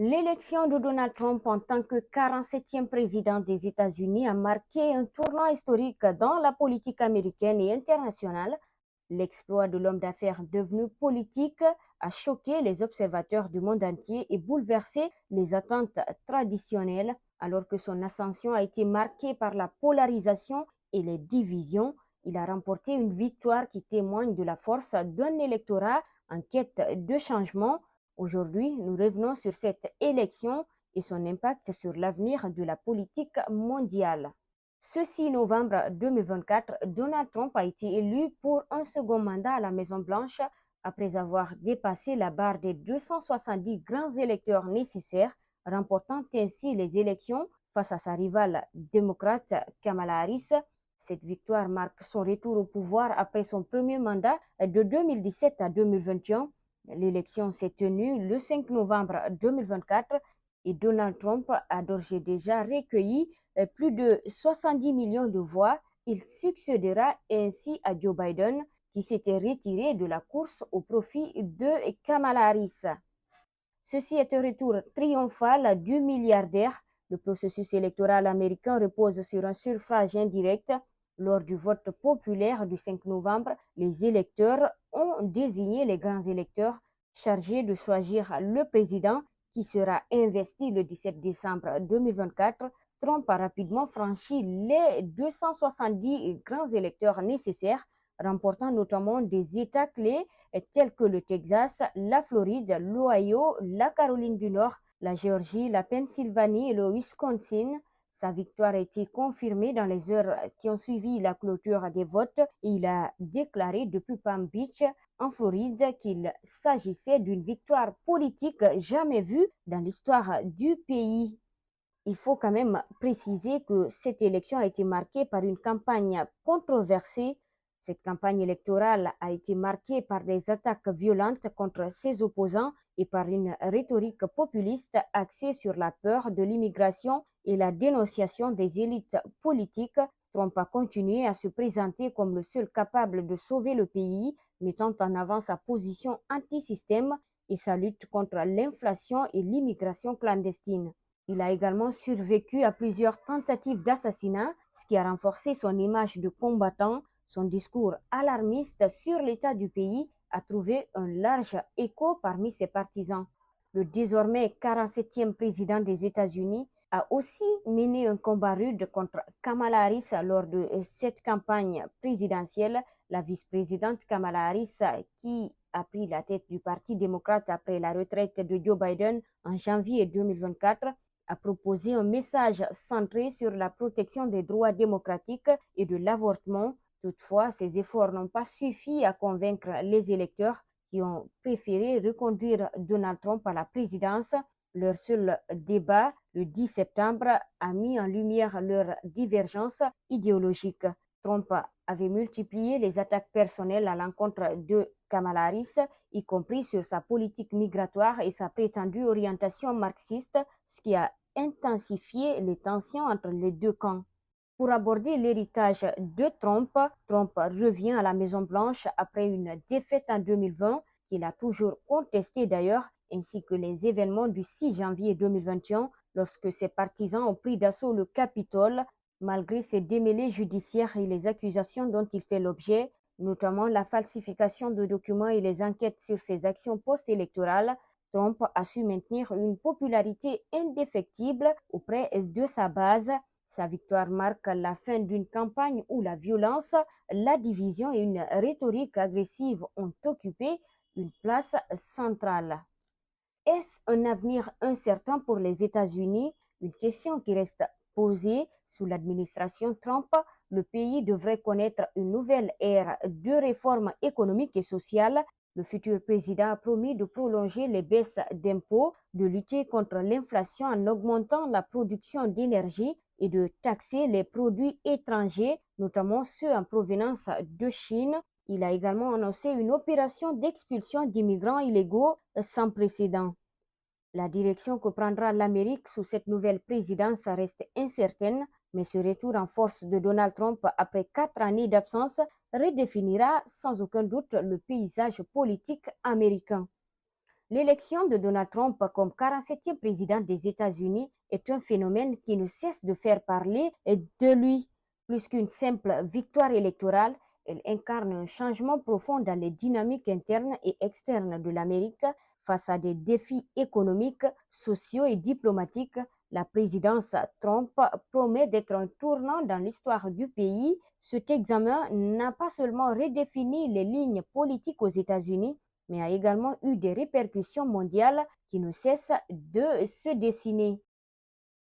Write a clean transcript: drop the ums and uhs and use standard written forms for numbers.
L'élection de Donald Trump en tant que 47e président des États-Unis a marqué un tournant historique dans la politique américaine et internationale. L'exploit de l'homme d'affaires devenu politique a choqué les observateurs du monde entier et bouleversé les attentes traditionnelles, alors que son ascension a été marquée par la polarisation et les divisions. Il a remporté une victoire qui témoigne de la force d'un électorat en quête de changement. Aujourd'hui, nous revenons sur cette élection et son impact sur l'avenir de la politique mondiale. Ce 6 novembre 2024, Donald Trump a été élu pour un second mandat à la Maison-Blanche après avoir dépassé la barre des 270 grands électeurs nécessaires, remportant ainsi les élections face à sa rivale démocrate Kamala Harris. Cette victoire marque son retour au pouvoir après son premier mandat de 2017 à 2021. L'élection s'est tenue le 5 novembre 2024 et Donald Trump a d'ores et déjà recueilli plus de 70 millions de voix. Il succédera ainsi à Joe Biden, qui s'était retiré de la course au profit de Kamala Harris. Ceci est un retour triomphal du milliardaire. Le processus électoral américain repose sur un suffrage indirect. Lors du vote populaire du 5 novembre, les électeurs ont désigné les grands électeurs chargés de choisir le président qui sera investi le 17 décembre 2024. Trump a rapidement franchi les 270 grands électeurs nécessaires, remportant notamment des États clés tels que le Texas, la Floride, l'Ohio, la Caroline du Nord, la Géorgie, la Pennsylvanie et le Wisconsin. Sa victoire a été confirmée dans les heures qui ont suivi la clôture des votes et il a déclaré depuis Palm Beach, en Floride, qu'il s'agissait d'une victoire politique jamais vue dans l'histoire du pays. Il faut quand même préciser que cette élection a été marquée par une campagne controversée. Cette campagne électorale a été marquée par des attaques violentes contre ses opposants et par une rhétorique populiste axée sur la peur de l'immigration et la dénonciation des élites politiques. Trump a continué à se présenter comme le seul capable de sauver le pays, mettant en avant sa position anti-système et sa lutte contre l'inflation et l'immigration clandestine. Il a également survécu à plusieurs tentatives d'assassinat, ce qui a renforcé son image de combattant. Son discours alarmiste sur l'état du pays a trouvé un large écho parmi ses partisans. Le désormais 47e président des États-Unis a aussi mené un combat rude contre Kamala Harris lors de cette campagne présidentielle. La vice-présidente Kamala Harris, qui a pris la tête du Parti démocrate après la retraite de Joe Biden en janvier 2024, a proposé un message centré sur la protection des droits démocratiques et de l'avortement. Toutefois, ces efforts n'ont pas suffi à convaincre les électeurs qui ont préféré reconduire Donald Trump à la présidence. Leur seul débat, le 10 septembre, a mis en lumière leurs divergences idéologiques. Trump avait multiplié les attaques personnelles à l'encontre de Kamala Harris, y compris sur sa politique migratoire et sa prétendue orientation marxiste, ce qui a intensifié les tensions entre les deux camps. Pour aborder l'héritage de Trump, Trump revient à la Maison-Blanche après une défaite en 2020, qu'il a toujours contestée d'ailleurs, ainsi que les événements du 6 janvier 2021, lorsque ses partisans ont pris d'assaut le Capitole. Malgré ses démêlés judiciaires et les accusations dont il fait l'objet, notamment la falsification de documents et les enquêtes sur ses actions post-électorales, Trump a su maintenir une popularité indéfectible auprès de sa base. Sa victoire marque la fin d'une campagne où la violence, la division et une rhétorique agressive ont occupé une place centrale. Est-ce un avenir incertain pour les États-Unis? Une question qui reste posée sous l'administration Trump. Le pays devrait connaître une nouvelle ère de réformes économiques et sociales. Le futur président a promis de prolonger les baisses d'impôts, de lutter contre l'inflation en augmentant la production d'énergie et de taxer les produits étrangers, notamment ceux en provenance de Chine. Il a également annoncé une opération d'expulsion d'immigrants illégaux sans précédent. La direction que prendra l'Amérique sous cette nouvelle présidence reste incertaine, mais ce retour en force de Donald Trump après 4 années d'absence redéfinira sans aucun doute le paysage politique américain. L'élection de Donald Trump comme 47e président des États-Unis est un phénomène qui ne cesse de faire parler de lui. Plus qu'une simple victoire électorale, elle incarne un changement profond dans les dynamiques internes et externes de l'Amérique face à des défis économiques, sociaux et diplomatiques. La présidence Trump promet d'être un tournant dans l'histoire du pays. Cet examen n'a pas seulement redéfini les lignes politiques aux États-Unis, mais a également eu des répercussions mondiales qui ne cessent de se dessiner.